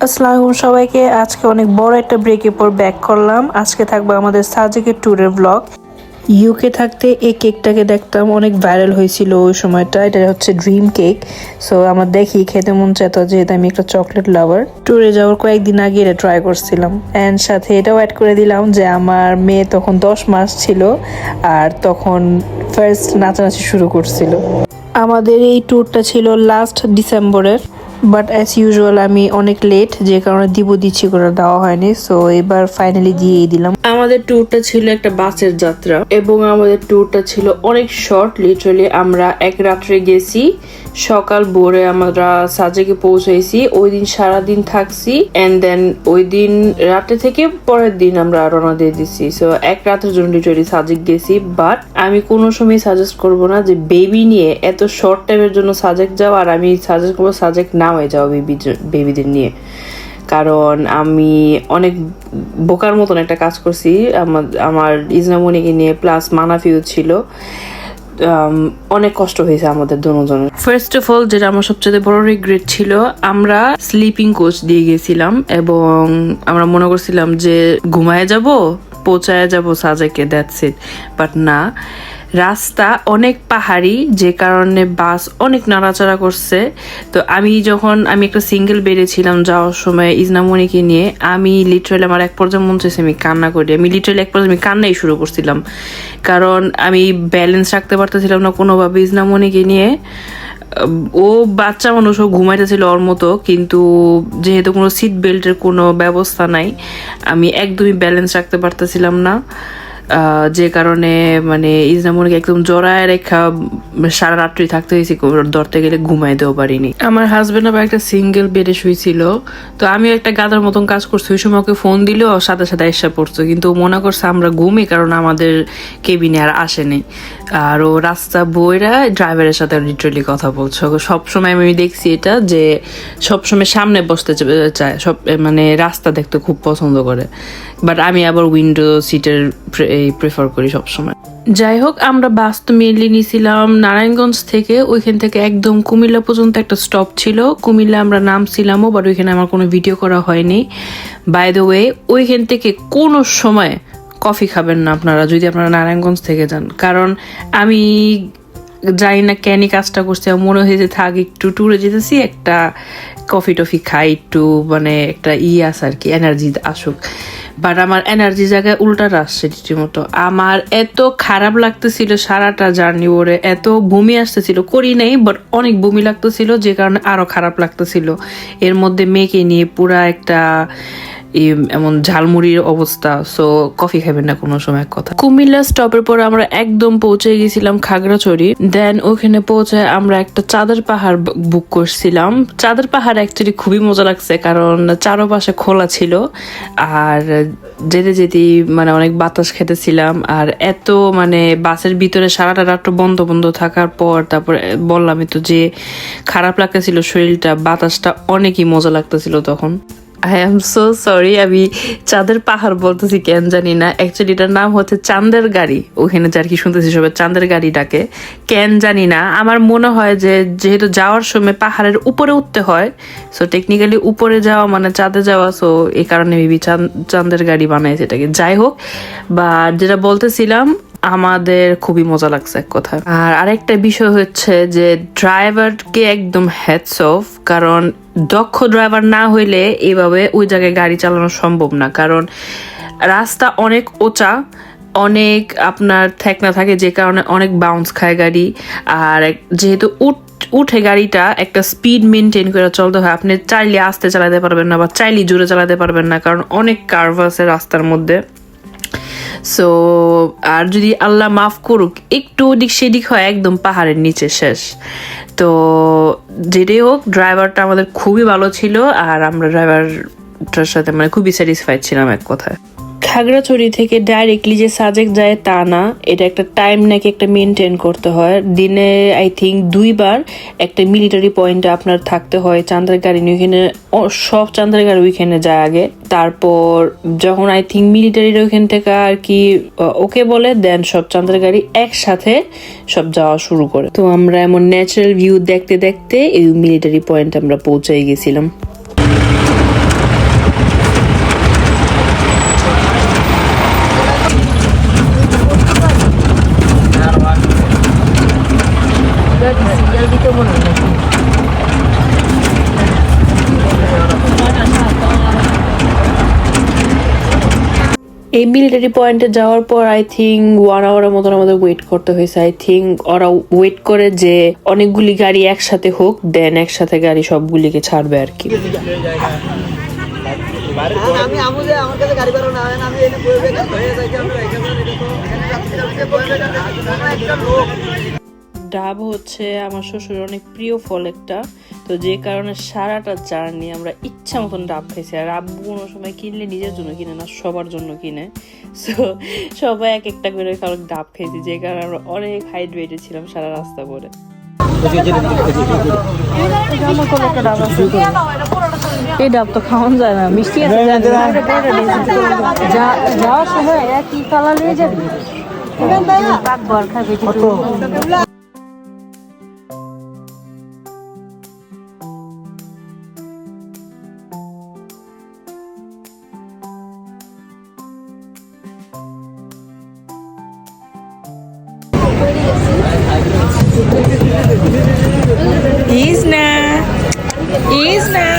আসসালামু আলাইকুম সবাইকে। আজকে অনেক বড় একটা ব্রেকের পর ব্যাক করলাম। আজকে থাকবে আমাদের সাজেকের ট্যুরের ব্লগ। ইউকে থাকতে এই কেকটাকে দেখতাম, অনেক ভাইরাল হয়েছিল ওই সময়টা। এটা হচ্ছে ড্রিম কেক। সো আমার দেখি খেতে মন চাইত, যেহেতু আমি একটা চকলেট লাভার। ট্যুরে যাওয়ার কয়েকদিন আগে এটা ট্রাই করছিলাম, অ্যান্ড সাথে এটাও অ্যাড করে দিলাম যে আমার মেয়ে তখন 10 মাস ছিল আর তখন ফার্স্ট নাচানাচি শুরু করছিল। আমাদের এই ট্যুরটা ছিল লাস্ট ডিসেম্বরের, বাট অ্যাজ ইউজুয়াল আমি অনেক লেট, যে কারণে দিচ্ছি করে দেওয়া হয়নি। সো এবার ফাইনালি দিয়েই দিলাম। আমাদের ট্যুরটা ছিল একটা বাসের যাত্রা এবং আমাদের ট্যুরটা ছিল অনেক শর্ট। লিটারালি আমরা এক রাত্রে গেছি, সকাল ভোরে আমরা সাজেকে পৌঁছাইছি। ওই দিন সারাদিন থাকছি, এন্ড দেন ওই দিন রাতে থেকে পরের দিন আমরা রওনা দিয়ে দিছি। সো এক রাতের জন্য লিটারালি সাজেক গেছি। বাট আমি কোনো সময় সাজেস্ট করবো না যে বেবি নিয়ে এত শর্ট টাইমের জন্য সাজেক যাও, আর আমি সাজেস্ট করবো সাজেক না হয়ে যাও বেবিদের নিয়ে। কারণ আমি অনেক বোকার মতন একটা কাজ করছি আমার ইজনামণিকে নিয়ে, প্লাস মানাফিও ছিল। অনেক কষ্ট হয়েছে আমাদের দুজনের। ফার্স্ট অফ অল, যেটা আমার সবচেয়ে বড় রিগ্রেট ছিল, আমরা স্লিপিং কোচ দিয়ে গেছিলাম এবং আমরা মনে করছিলাম যে ঘুমায় যাব, পৌঁছায় যাব সাজেকে, দ্যাটস ইট। বাট না, রাস্তা অনেক পাহাড়ি, যে কারণে বাস অনেক নাড়াচাড়া করছে। তো আমি একটা সিঙ্গেল বেডে ছিলাম যাওয়ার সময় ইজনামণিকে নিয়ে, আমি লিটারালি আমার এক পর্যায়ে মন চাইছে আমি কান্না করি। আমি লিটারালি এক পর্যায়ে আমি কান্নাই শুরু করছিলাম, কারণ আমি ব্যালেন্স রাখতে পারতেছিলাম না কোনোভাবে ইজনামণিকে নিয়ে। ও বাচ্চা মানুষ, ও ঘুমাইতেছিল ওর মতো, কিন্তু যেহেতু কোনো সিট বেল্টের কোনো ব্যবস্থা নাই, আমি একদমই ব্যালেন্স রাখতে পারতেছিলাম না। যে কারণে মানে ইজনামণিকে একদম জড়ায় রেখা সারা রাত্রি থাকতে হয়েছে, ধরতে গেলে ঘুমাইতেও পারিনি। আমার হাজবেন্ড আবার একটা সিঙ্গেল বেডে শুয়েছিল, তো আমি একটা গাদার মতন কাজ করছি। ওই সময় ওকে ফোন দিলেও সাথে সাথে এসে পড়তো, কিন্তু মনে করছে আমরা ঘুমি, কারণ আমাদের কেবিনে আর আসেনি। আর ও রাস্তা বইরা ড্রাইভারের সাথে লিটারালি কথা বলছো। সবসময় আমি দেখছি এটা, যে সবসময় সামনে বসতে চায়, সব মানে রাস্তা দেখতে খুব পছন্দ করে। বাট আমি আবার উইন্ডো সিটের প্রেফার করি সবসময়। যাই হোক, আমরা বাস তো মেনলি নিয়েছিলাম নারায়ণগঞ্জ থেকে। ওইখান থেকে একদম কুমিল্লা পর্যন্ত একটা স্টপ ছিল। কুমিল্লা আমরা নামছিলামও, বাট ওইখানে আমার কোনো ভিডিও করা হয়নি। বাই দ্য ওয়ে, ওইখান থেকে কোনো সময় কফি খাবেন না আপনারা যদি আপনারা নারায়ণগঞ্জ থেকে যান, কারণ আমি জানি না কেন কাজটা করছি। মনে হয়েছে থাক একটু ট্যুরে যেতেছি, একটা কফি টফি খাই, একটু মানে একটা আসে আর কি, এনার্জি আসুক। বাট আমার এনার্জি জায়গায় উল্টাটা আসছে রীতিমতো। আমার এত খারাপ লাগতেছিল সারাটা জার্নি ওরে, এত বমি আসতেছিল, করি নাই বাট অনেক বমি লাগতেছিল, যে কারণে আরো খারাপ লাগতেছিল। এর মধ্যে মেয়েকে নিয়ে পুরা একটা এমন ঝালমুড়ির অবস্থা। সো কফি খাবেন না কোনো সময়, এক কথা। কুমিল্লা স্টপের পর আমরা একদম পৌঁছে গেছিলাম খাগড়াছড়ি। দেন ওখানে পৌঁছে আমরা একটা চাঁদের পাহাড় বুক করছিলাম। চাঁদের পাহাড় অ্যাকচুয়ালি খুবই মজা লাগছে, কারণ চারপাশে খোলা ছিল, আর যেতে যেতে মানে অনেক বাতাস খেতেছিলাম। আর এত মানে বাসের ভিতরে সারাটা রাত বন্ধ বন্ধ থাকার পর তারপরে বললামই তো যে খারাপ লাগতেছিল শরীরটা, বাতাসটা অনেকই মজা লাগতেছিল তখন। আই এম সো সরি, আমি চাঁদের পাহাড় বলতেছি কেন জানি না। অ্যাকচুয়ালি এটার নাম হচ্ছে চাঁদের গাড়ি। ওখানে যার কি শুনতেছি সবাই চাঁদের গাড়ি ডাকে, কেন জানি না। আমার মনে হয় যে যেহেতু যাওয়ার সময় পাহাড়ের উপরে উঠতে হয়, সো টেকনিক্যালি উপরে যাওয়া মানে চাঁদে যাওয়া, সো এই কারণে মেবি চাঁদের গাড়ি বানাইছে এটাকে। যাই হোক, বা যেটা বলতেছিলাম, আমাদের খুবই মজা লাগছে এক কথায়। আর আরেকটা বিষয় হচ্ছে যে ড্রাইভারকে একদম হ্যাটস অফ, কারণ দক্ষ ড্রাইভার না হইলে এইভাবে ওই জায়গায় গাড়ি চালানো সম্ভব না। কারণ রাস্তা অনেক উঁচা, অনেক আপনার ঠেকনা থাকে, যে কারণে অনেক বাউন্স খায় গাড়ি। আর যেহেতু উঠে গাড়িটা একটা স্পিড মেনটেন করে চলতে হয়, আপনি চাইলে আস্তে চালাতে পারবেন না বা চাইলে জোরে চালাতে পারবেন না, কারণ অনেক কার্ভ আছে রাস্তার মধ্যে। সো আর যদি আল্লাহ মাফ করুক একটু ওদিক সেদিক হয়, একদম পাহাড়ের নিচে শেষ। তো যেটাই হোক, ড্রাইভারটা আমাদের খুবই ভালো ছিল, আর আমরা ড্রাইভারটার সাথে মানে খুবই স্যাটিসফাইড ছিলাম এক কথায়। খাগড়াছড়ি থেকে ডাইরেক্টলি যে সাজেক যায় তা না, এটা একটা টাইম নাকি একটা মেনটেন করতে হয়। দিনে আই থিঙ্ক 2 বার একটা মিলিটারি পয়েন্টে আপনার থাকতে হয়। চাঁদের গাড়ি ওইখানে, সব চাঁদের গাড়ি ওইখানে যায় আগে, তারপর যখন আই থিঙ্ক মিলিটারির ওইখান থেকে আর কি ওকে বলে, দেন সব চাঁদের গাড়ি একসাথে সব যাওয়া শুরু করে। তো আমরা এমন ন্যাচারাল ভিউ দেখতে দেখতে এই মিলিটারি পয়েন্ট আমরা পৌঁছে গেছিলাম। এই মিলিটারি পয়েন্টে যাওয়ার পর আই থিঙ্ক 1 আওয়ারের মতন আমাদের ওয়েট করতে হয়েছে। আই থিঙ্ক ওরা ওয়েট করে যে অনেকগুলি গাড়ি একসাথে হোক, দেন একসাথে গাড়ি সবগুলিকে ছাড়বে আর কি। ডাব হচ্ছে আমার শ্বশুর অনেক প্রিয় ফল একটা, তো যে কারণে সারাটা জার্নি আমরা ইচ্ছা মতন ডাব খাইছি। আর আব্বু কোনো সময় কিনলে নিজের জন্য কিনে না, সবার জন্য কিনে। সো সবাই এক একটা করে কারণ ডাব খাইছি, যে কারণে আমরা অনেক হাইড্রেটেড ছিলাম সারা রাস্তা করে। এই ডাব তো খাওয়ান যায় না, মিষ্টি আছে যাওয়ার সময় একই কালার নিয়ে যাবি। Isna, Isna,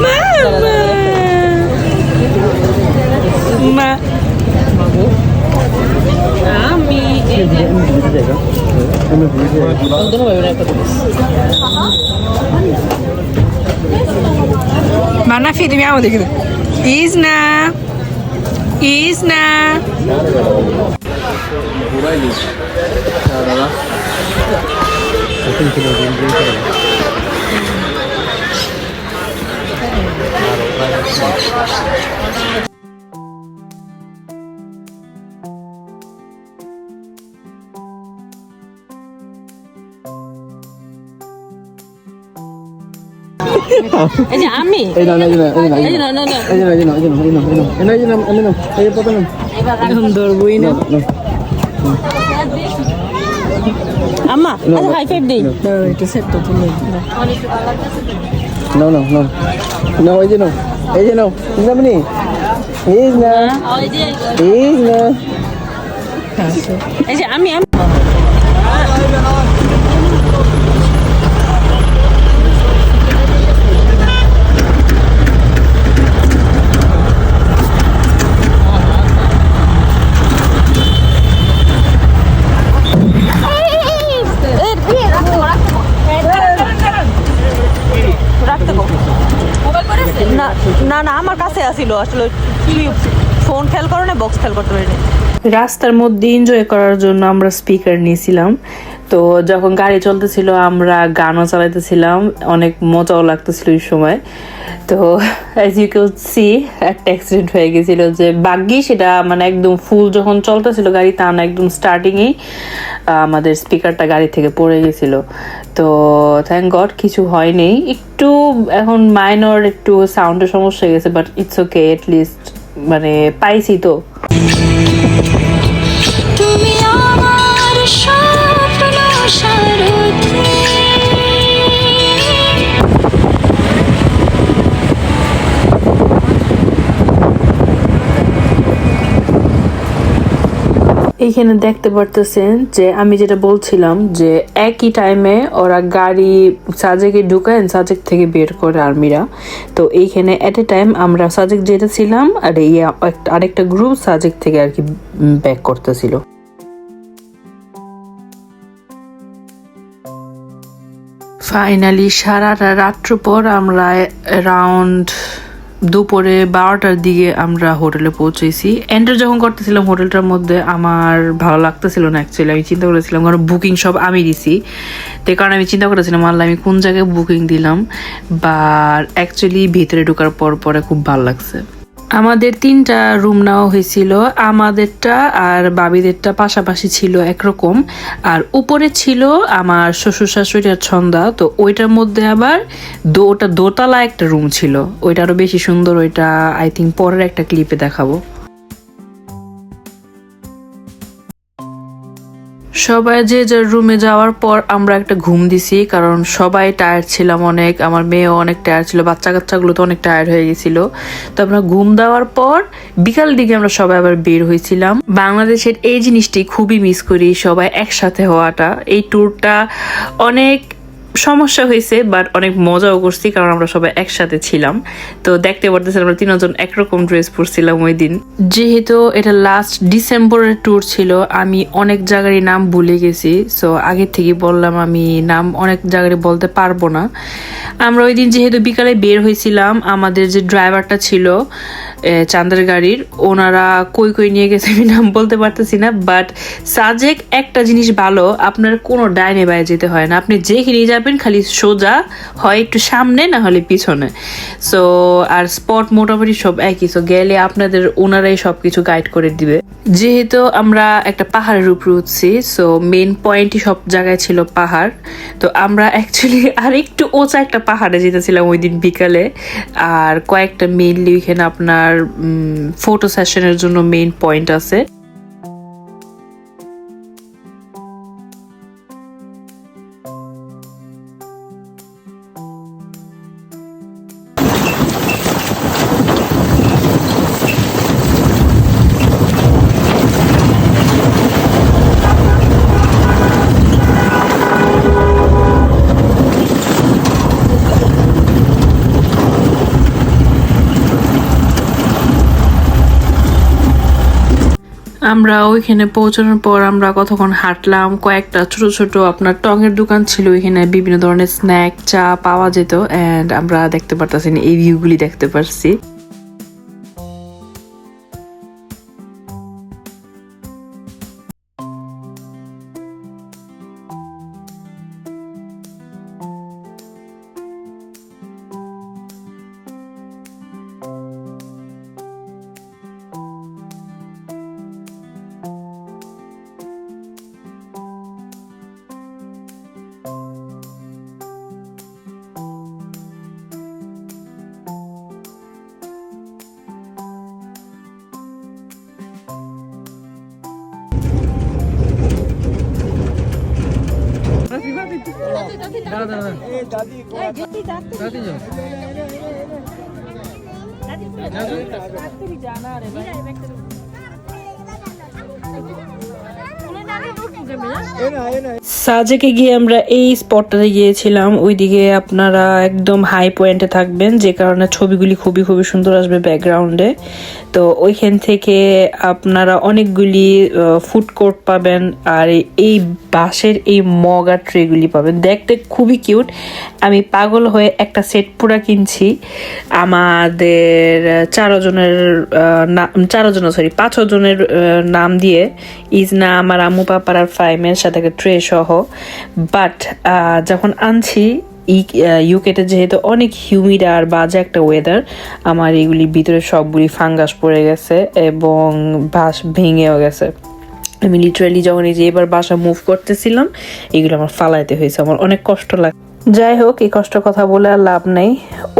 Mama, Ma, Ami. Mana film yang mau dikit? Isna, Isna. Ami. Amma, ada high five deh. Itu set tuh tuh. No, no, no. No, aja no. Aja no. Ini apa nih? Isna. Isna. Aja Ami. না না আমার কাছে আসিল, আসলে phone খেয়াল করো না, box খেয়াল করতে পারিনি। রাস্তার মধ্যে এনজয় করার জন্য আমরা স্পিকার নিয়েছিলাম, তো যখন গাড়ি চলতেছিল আমরা গানও চালাইতেছিলাম, অনেক মজাও লাগতেছিল ওই সময়। তো অ্যাজ ইউ ক্যান সি একটা অ্যাক্সিডেন্ট হয়ে গেছিল, যে ভাগ্যি সেটা মানে একদম ফুল যখন চলতেছিল গাড়ি, তা না একদম স্টার্টিংয়েই আমাদের স্পিকারটা গাড়ি থেকে পড়ে গেছিল। তো থ্যাংক গড কিছু হয়নি, একটু এখন মাইনর একটু সাউন্ডের সমস্যা হয়ে গেছে, বাট ইটস ওকে, এটলিস্ট মানে পাইছি তো। এইখানে দেখতে পারতেছেন যে আমি যেটা বলছিলাম যে একই টাইমে ওরা গাড়ি সাজেকে ঢুকায়, সাজেক থেকে বের করে আর্মিরা। তো এইখানে এট এ টাইম আমরা সাজেক যেতেছিলাম, আর এই আরেকটা গ্রুপ সাজেক থেকে আর কি ব্যাক করতেছিল। ফাইনালি সারাটা রাত্র পর আমরা অ্যারাউন্ড দুপুরে 12টার দিকে আমরা হোটেলে পৌঁছেছি। এন্টার যখন করতেছিলাম হোটেলটার মধ্যে আমার ভালো লাগতেছিল না অ্যাকচুয়ালি। আমি চিন্তা করেছিলাম, কারণ বুকিং সব আমি দিছি, তো কারণে আমি চিন্তা করেছিলাম আল্লাহ আমি কোন জায়গায় বুকিং দিলাম, বা অ্যাকচুয়ালি ভিতরে ঢোকার পরে খুব ভালো লাগছে। আমাদের 3টা রুম নেওয়া হয়েছিল, আমাদেরটা আর বাবিদেরটা পাশাপাশি ছিল একরকম, আর উপরে ছিল আমার শ্বশুর শাশুড়ি আর ছন্দা। তো ওইটার মধ্যে আবার ওটা দোতলা একটা রুম ছিল, ওইটা আরো বেশি সুন্দর, ওইটা আই থিঙ্ক পরের একটা ক্লিপে দেখাবো। সবাই যে যার রুমে যাওয়ার পর আমরা একটা ঘুম দিছি, কারণ সবাই টায়ার্ড ছিলাম অনেক, আমার মেয়েও অনেক টায়ার্ড ছিল, বাচ্চা কাচ্চাগুলো তো অনেক টায়ার্ড হয়ে গেছিল। তো আমরা ঘুম দেওয়ার পর বিকাল দিকে আমরা সবাই আবার বের হয়েছিলাম। বাংলাদেশের এই জিনিসটি খুবই মিস করি, সবাই একসাথে হওয়াটা। এই ট্যুরটা অনেক সমস্যা হয়েছে, বাট অনেক মজাও করছি কারণ আমরা সবাই একসাথে ছিলাম। তো দেখতে পারতেছি আমরা তিনজন একরকম ড্রেস পরছিলাম ওই দিন। যেহেতু এটা লাস্ট ডিসেম্বরের ট্যুর ছিল, আমি অনেক জায়গারই নাম ভুলে গেছি, সো আগের থেকে বললাম আমি নাম অনেক জায়গায় বলতে পারবো না। আমরা ওই দিন যেহেতু বিকালে বের হয়েছিলাম, আমাদের যে ড্রাইভারটা ছিল চাঁদের গাড়ির, ওনারা কই কই নিয়ে গেছে আমি নাম বলতে পারতেছি না, বাট সাজেক একটা জিনিস ভালো, আপনার কোনো ডাইনে বাইরে যেতে হয় না, আপনি যেখানেই যাবেন খালি সোজা হয় একটু সামনে না হলে পিছনে। সো আর স্পট মোটামুটি সব একই, সো গেলে আপনাদের ওনারাই সব কিছু গাইড করে দিবে। যেহেতু আমরা একটা পাহাড়ের উপরে উঠছি, সো মেন পয়েন্টই সব জায়গায় ছিল পাহাড়। তো আমরা অ্যাকচুয়ালি আর একটু উঁচা একটা পাহাড়ে যেতেছিলাম ওই দিন বিকালে, আর কয়েকটা মেইনলি ওইখানে আপনার ফটো সেশনের জন্য মেইন পয়েন্ট আছে। আমরা ওইখানে পৌঁছানোর পর আমরা কতক্ষণ হাঁটলাম, কয়েকটা ছোট ছোট আপনার টঙের দোকান ছিল, ওইখানে বিভিন্ন ধরনের স্ন্যাক চা পাওয়া যেত, এন্ড আমরা দেখতে পারতেছি এই ভিউগুলি দেখতে পারছি। সাজেকে গিয়ে আমরা এই স্পটটাতে গিয়েছিলাম, ওইদিকে আপনারা একদম হাই পয়েন্টে থাকবেন, যে কারণে ছবিগুলি খুবই খুবই সুন্দর আসবে ব্যাকগ্রাউন্ডে। তো ওইখান থেকে আপনারা অনেকগুলি ফুড কোর্ট পাবেন, আর এই বাঁশের এই মগ আর ট্রেগুলি পাবেন, দেখতে খুবই কিউট। আমি পাগল হয়ে একটা সেট পুরা কিনছি। আমাদের 5 জনের নাম দিয়ে, ইজনা, আমার আম্মু পাপার আর ফাইমের সাথে একটা ট্রে সহ। বাট যখন আনছি ইউকেতে যেহেতু অনেক হিউমিড আর বাজে একটা ওয়েদার, আমার এগুলি ভিতরে সবগুলি ফাঙ্গাস পড়ে গেছে এবং বাঁশ ভেঙেও গেছে। আমি লিটারালি যখন এই যে এবার বাসা মুভ করতেছিলাম, এগুলো আমার ফালাইতে হয়েছে, আমার অনেক কষ্ট লাগে। যাই হোক, এই কষ্টের কথা বলে আর লাভ নেই।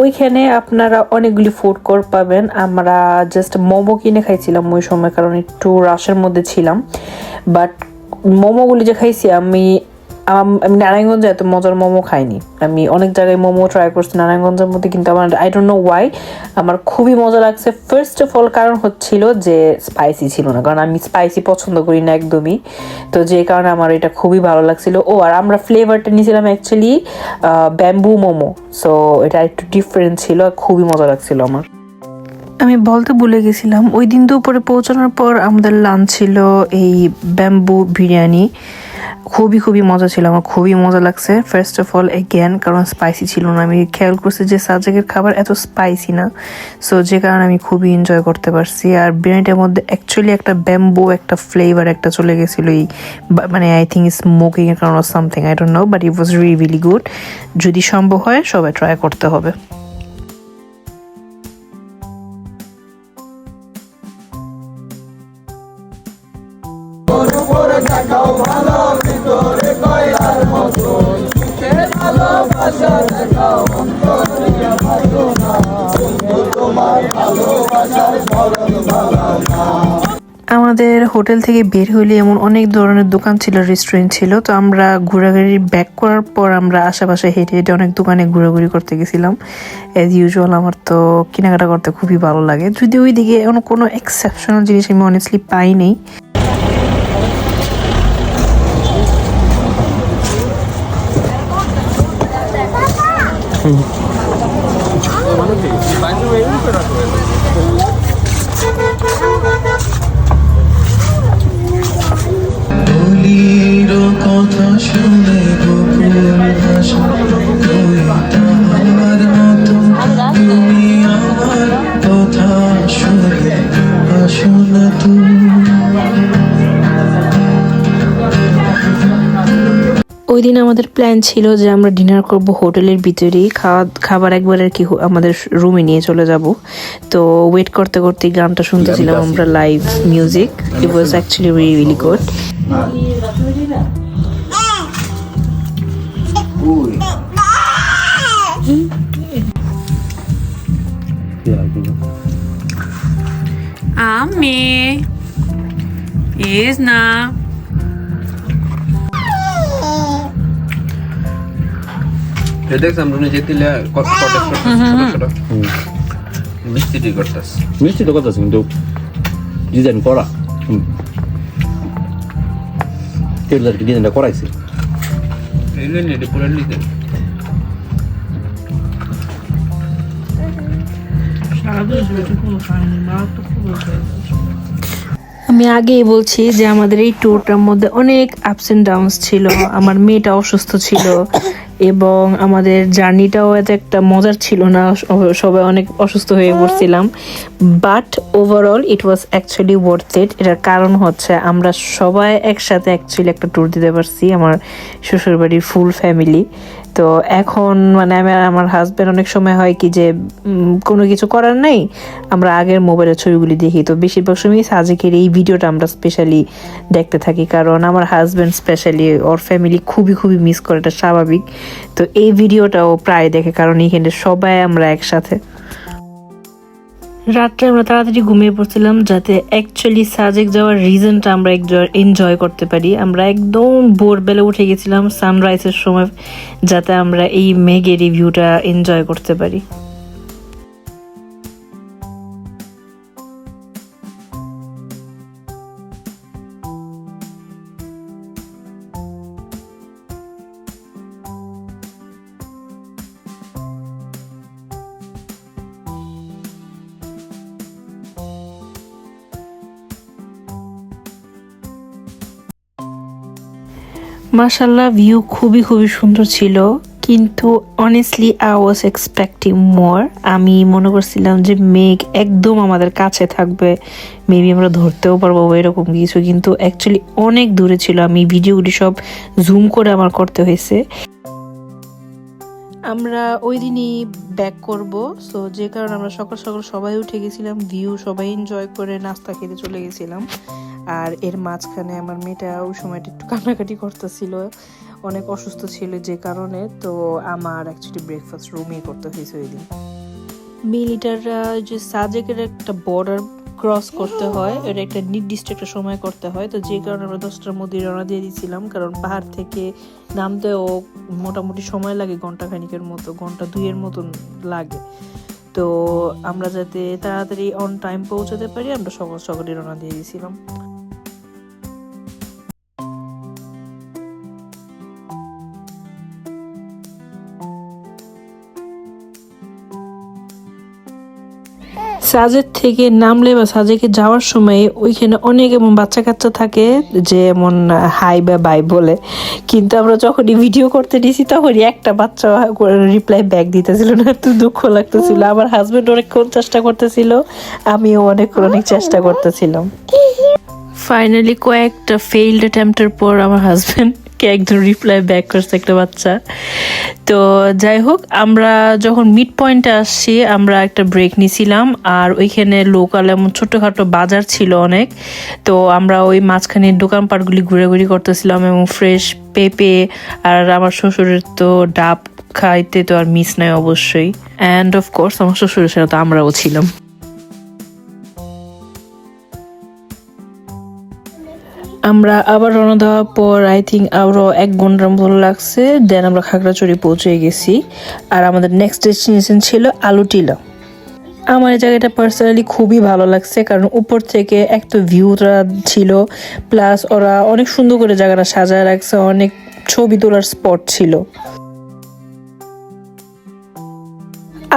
ওইখানে আপনারা অনেকগুলি ফুড কোর্ট পাবেন। আমরা জাস্ট মোমো কিনে খাইছিলাম ওই সময়, কারণ একটু রাশের মধ্যে ছিলাম। বাট মোমোগুলি যে খাইছি, আমি নারায়ণগঞ্জে এত মজার মোমো খাইনি। আমি অনেক জায়গায় মোমো ট্রাই করছি নারায়ণগঞ্জের মধ্যে, কিন্তু আমার আই ডোন্ট নো ওয়াই আমার খুবই মজা লাগছে। ফার্স্ট অফ অল কারণ হচ্ছিল যে স্পাইসি ছিল না, কারণ আমি স্পাইসি পছন্দ করি না একদমই। তো যে কারণে আমার এটা খুবই ভালো লাগছিল। আর আমরা ফ্লেভারটা নিয়েছিলাম অ্যাকচুয়ালি ব্যাম্বু মোমো, সো এটা একটু ডিফারেন্ট ছিল, খুবই মজা লাগছিল আমার। আমি বলতে ভুলে গেছিলাম, ওই দিন দুপুরে পৌঁছানোর পর আমাদের লাঞ্চ ছিল এই ব্যাম্বু বিরিয়ানি। খুবই খুবই মজা ছিল, আমার খুবই মজা লাগছে। ফার্স্ট অফ অল এগেন কারণ স্পাইসি ছিল না। আমি খেয়াল করছি যে সাজেকের খাবার এত স্পাইসি না, সো যে কারণে আমি খুবই এনজয় করতে পারছি। আর বিরিয়ানিটার মধ্যে অ্যাকচুয়ালি একটা ব্যাম্বু একটা ফ্লেভার একটা চলে গেছিলো, এই মানে আই থিঙ্ক স্মোকিং এর কারণ something, I don't know, but it was really good. যদি সম্ভব হয় সবাই ট্রাই করতে হবে। আমাদের হোটেল থেকে বের হইলে এমন অনেক ধরনের দোকান ছিল, রেস্টুরেন্ট ছিল। তো আমরা ঘোরাঘুরি ব্যাক করার পর আমরা আশেপাশে হেঁটে হেঁটে অনেক দোকানে ঘোরাঘুরি করতে গেছিলাম। অ্যাজ ইউজুয়াল আমার তো কেনাকাটা করতে খুবই ভালো লাগে, যদি ওইদিকে কোনো এক্সেপশনাল জিনিস আমি অনেস্টলি পাই নেই। কথা শুনে গোপন ভাষা তাহার মতো তুমি আমার কথা শুনে আসো না তুমি। ওই দিন আমাদের প্ল্যান ছিল যে আমরা ডিনার করব হোটেলের ভিতরেই, খাবার একবার আর কি আমাদের রুমে নিয়ে চলে যাব। তো ওয়েট করতে করতে গানটা শুনতেছিলাম আমরা, live music. It was actually really really good. Ami is na. দেখ আমরা যেতিলে কত ছোট ছোট মিস্ত্রি করতাস, মিষ্টি তো করতেছে কিন্তু ডিজাইন করা টেলার কি ডিজাইনটা করাইছে এলে নেটে পুরো লিখে আমি আগেই বলছি যে আমাদের এই ট্যুরটার মধ্যে অনেক আপস এন্ড ডাউনস ছিল। আমার মেয়েটা অসুস্থ ছিল এবং আমাদের জার্নিটাও এত একটা মজার ছিল না, সবাই অনেক অসুস্থ হয়ে পড়ছিলাম। But overall it was actually worth it. এটার কারণ হচ্ছে আমরা সবাই একসাথে অ্যাকচুয়ালি একটা ট্যুর দিতে পারছি, আমার শ্বশুরবাড়ির ফুল ফ্যামিলি। তো এখন মানে আমার হাজব্যান্ড অনেক সময় হয় কি যে কোনো কিছু করার নেই, আমরা আগের মোবাইলের ছবিগুলি দেখি। তো বেশিরভাগ সময় সাজেকের এই ভিডিওটা আমরা স্পেশালি দেখতে থাকি, কারণ আমার হাজব্যান্ড স্পেশালি ওর ফ্যামিলি খুবই খুবই মিস করে, এটা স্বাভাবিক। তো এই ভিডিওটাও প্রায় দেখে, কারণ এইখানে সবাই আমরা একসাথে। রাত্রে আমরা তাড়াতাড়ি ঘুমিয়ে পড়ছিলাম যাতে অ্যাকচুয়ালি সাজেক যাওয়ার রিজনটা আমরা এনজয় করতে পারি। আমরা একদম ভোরবেলা উঠে গেছিলাম সানরাইজের সময়, যাতে আমরা এই মেঘের ভিউটা এনজয় করতে পারি। মাশাল্লাহ ভিউ খুবই খুবই সুন্দর ছিল, কিন্তু অনেস্টলি আই ওয়াজ এক্সপেক্টিং মোর। আমি মনে করছিলাম যে মেঘ একদম আমাদের কাছে থাকবে, মেবি আমরা ধরতেও পারবো এরকম কিছু, কিন্তু অ্যাকচুয়ালি অনেক দূরে ছিল। আমি ভিডিওগুলি সব জুম করে আমার করতে হয়েছে। আমরা ওই দিনই ব্যাক করব, সো যে কারণে আমরা সকাল সকাল সবাই উঠে গেছিলাম, ভিউ সবাই এনজয় করে নাস্তা খেতে চলে গেছিলাম। আর এর মাঝখানে আমার মেয়েটা ওই সময়টা একটু কান্নাকাটি করতেছিল, অনেক অসুস্থ ছিল যে কারণে। তো আমার অ্যাকচুয়ালি ব্রেকফাস্ট রুমেই করতে হয়েছে ওই দিন। মিলিটাররা যে সাজেকের একটা বর্ডার ক্রস করতে হয়, এটা একটা নির্দিষ্ট একটা সময় করতে হয়। তো যে কারণে আমরা 10টার মধ্যে রওনা দিয়ে দিয়েছিলাম, কারণ পাহাড় থেকে নামতেও মোটামুটি সময় লাগে ঘন্টা খানিকের মতো, ঘন্টা 2-এর মতন লাগে। তো আমরা যাতে তাড়াতাড়ি অন টাইম পৌঁছাতে পারি, আমরা সকাল সকালে রওনা দিয়ে দিয়েছিলাম। সাজেক থেকে নামলে বা সাজেকে যাওয়ার সময় ওইখানে অনেক এমন বাচ্চা কাচ্চা থাকে যে এমন হাই বা বাই বলে, কিন্তু আমরা যখনই ভিডিও করতে দিয়েছি তখনই একটা বাচ্চা রিপ্লাই ব্যাক দিতেছিল না, এত দুঃখ লাগতেছিল। আমার হাজবেন্ড অনেকক্ষণ চেষ্টা করতেছিল, আমিও অনেক চেষ্টা করতেছিলাম। ফাইনালি কয়েকটা ফেইল্ড অ্যাটেম্পটের পর আমার হাজবেন্ড একদম রিপ্লাই ব্যাক করছে একটা বাচ্চা। তো যাই হোক, আমরা যখন মিড পয়েন্টে আসছি আমরা একটা ব্রেক নিছিলাম, আর ওইখানে লোকাল এমন ছোটখাটো বাজার ছিল অনেক। তো আমরা ওই মাঝখানে দোকানপাটগুলি ঘুরাঘুরি করতেছিলাম, এবং ফ্রেশ পেঁপে আর আমার শ্বশুরের তো ডাব খাইতে তো আর মিস নাই অবশ্যই। অ্যান্ড অফকোর্স আমার শ্বশুরের সাথে তো আমরাও ছিলাম। আমরা আবার রওনা দেওয়ার পর আই থিঙ্ক আরও 1 ঘন্টার মতো লাগছে, দেন আমরা খাগড়াছড়ি পৌঁছে গেছি। আর আমাদের নেক্সট ডেস্টিনেশন ছিল আলুটিলা। আমার এই জায়গাটা পার্সোনালি খুবই ভালো লাগছে, কারণ উপর থেকে একটা ভিউটা ছিল, প্লাস ওরা অনেক সুন্দর করে জায়গাটা সাজায় রাখছে, অনেক ছবি তোলার স্পট ছিল।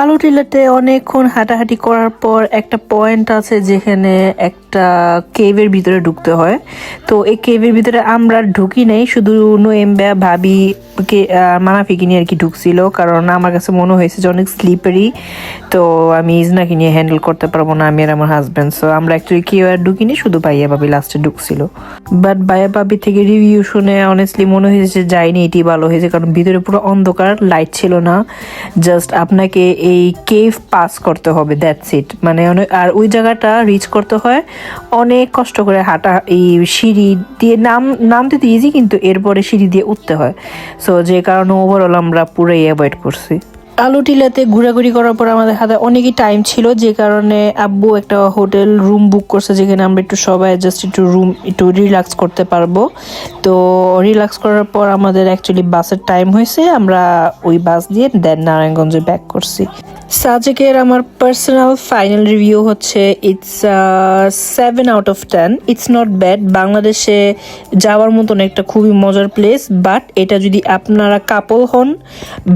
আলু টিলাতে অনেকক্ষণ হাঁটাহাঁটি করার পর একটা পয়েন্ট আছে যেখানে একটা কেভের ভিতরে ঢুকতে হয়। তো এই কেভের ভিতরে আমরা ঢুকি নাই, শুধু নোয়েম্বা ভাবি মানাফিকে নিয়ে আর কি ঢুকছিল, কারণ আমার কাছে মনে হয়েছে যে অনেক স্লিপারি, তো আমি ইজনাকে নিয়ে হ্যান্ডেল করতে পারবো না, আমি আর আমার হাজব্যান্ড। সো আমরা অ্যাকচুয়ালি কেউ আর ঢুকিনি, শুধু ভাইয়া ভাবি লাস্টে ঢুকছিল। বাট ভাইয়া ভাবি থেকে রিভিউ শুনে অনেস্টলি মনে হয়েছে যে যাইনি, এটি ভালো হয়েছে, কারণ ভিতরে পুরো অন্ধকার, লাইট ছিল না, জাস্ট আপনাকে এই কেভ পাস করতে হবে, দ্যাটস ইট। মানে অনেক, আর ওই জায়গাটা রিচ করতে হয় অনেক কষ্ট করে, হাঁটা, এই সিঁড়ি দিয়ে নামতে তো ইজি, কিন্তু এরপরে সিঁড়ি দিয়ে উঠতে হয়। সো যে কারণে ওভারঅল আমরা পুরোই অ্যাভয়েড করছি। আলু টিলাতে ঘোরাঘুরি করার পর আমাদের হাতে অনেকই টাইম ছিল, যে কারণে আব্বু একটা হোটেল রুম বুক করছে, যেখানে আমরা একটু সবাই জাস্ট একটু রিল্যাক্স করতে পারবো। তো রিল্যাক্স করার পর আমাদের অ্যাকচুয়ালি বাসের টাইম হয়েছে, আমরা ওই বাস দিয়ে দেন নারায়ণগঞ্জে ব্যাক করছি। সাজেকের আমার পার্সোনাল ফাইনাল রিভিউ হচ্ছে it's 7 out of 10। It's not bad, বাংলাদেশে যাওয়ার মতন একটা খুবই মজার প্লেস। বাট এটা যদি আপনারা কাপল হন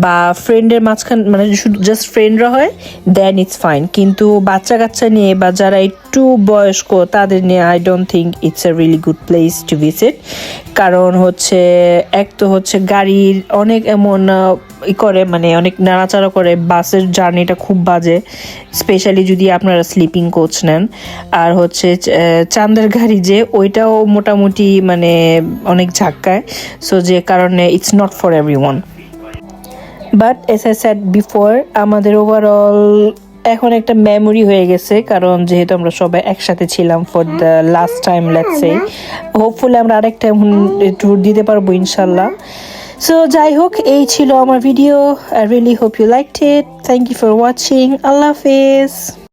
বা ফ্রেন্ডের মাঝখান, মানে শুধু জাস্ট ফ্রেন্ডরা হয়, দেন ইটস ফাইন। কিন্তু বাচ্চা কাচ্চা নিয়ে বা যারা একটু বয়স্ক তাদের নিয়ে I don't think it's a really good place to visit. কারণ হচ্ছে এক তো হচ্ছে গাড়ির অনেক এমন করে, মানে অনেক নাড়াচাড়া করে, বাসের জার্নিটা খুব বাজে, স্পেশালি যদি আপনারা স্লিপিং কোচ নেন। আর হচ্ছে চাঁদের গাড়ি যে ওইটাও মোটামুটি মানে অনেক ঝাক্কায়, সো যে কারণে it's not for everyone. But S I said before, আমাদের ওভারঅল এখন একটা মেমোরি হয়ে গেছে, কারণ যেহেতু আমরা সবাই একসাথে ছিলাম for the last time, let's say. Hopefully আমরা আরেকটা ট্যুর দিতে পারবো ইনশাল্লাহ। সো যাই হোক, এই ছিল আমার ভিডিও। I really hope you liked it. Thank you for watching. আল্লাহ হাফেজ।